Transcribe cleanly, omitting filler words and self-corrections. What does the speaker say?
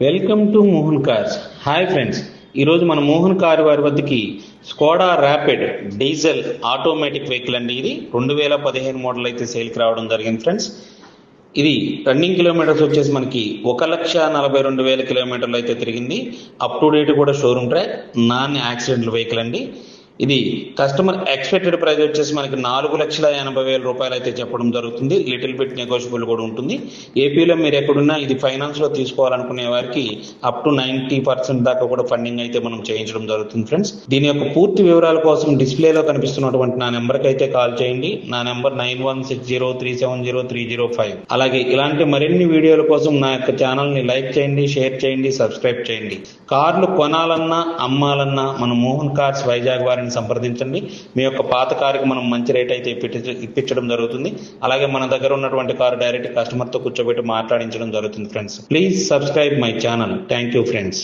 Welcome to Mohan cars. Hi friends, ఈరోజు మన Mohan car వారి వద్దకి Skoda Rapid diesel automatic vehicle అండి. ఇది 2015 మోడల్ అయితే సేల్కి రావడం జరిగింది ఫ్రెండ్స్. ఇది రన్నింగ్ కిలోమీటర్స్ వచ్చేసి మనకి 1,42,000 కిలోమీటర్లు అయితే తిరిగింది. అప్ టు డేట్ కూడా showroom track, non accidental vehicle అండి. ఇది కస్టమర్ ఎక్స్పెక్టెడ్ ప్రైస్ వచ్చేసి మనకి 4,80,000 రూపాయలు అయితే చెప్పడం జరుగుతుంది. లిటిల్ బిట్ నెగోషియబుల్ కూడా ఉంటుంది. ఏపీలో మీరు ఎక్కడున్నా ఇది ఫైనాన్స్లో తీసుకోవాలనుకునే వారికి అప్ టు 90% దాకా కూడా ఫండింగ్ అయితే మనం చేయించడం జరుగుతుంది ఫ్రెండ్స్. దీని యొక్క పూర్తి వివరాల కోసం డిస్ప్లేలో కనిపిస్తున్నటువంటి నా నెంబర్కి అయితే కాల్ చేయండి. నా నెంబర్ 9160370305. అలాగే ఇలాంటి మరిన్ని వీడియోల కోసం నా యొక్క ఛానల్ని లైక్ చేయండి, షేర్ చేయండి, సబ్స్క్రైబ్ చేయండి. కార్లు కొనాలన్నా అమ్మాలన్నా మన మోహన్ కార్స్ వైజాగ్ వారిని సంప్రదించండి. మీ యొక్క పాత కారుకి మనం మంచి రేట్ అయితే ఇప్పించడం జరుగుతుంది. అలాగే మన దగ్గర ఉన్నటువంటి కారు డైరెక్ట్ కస్టమర్తో కూర్చోబెట్టి మాట్లాడించడం జరుగుతుంది friends. Please subscribe my channel. Thank you friends.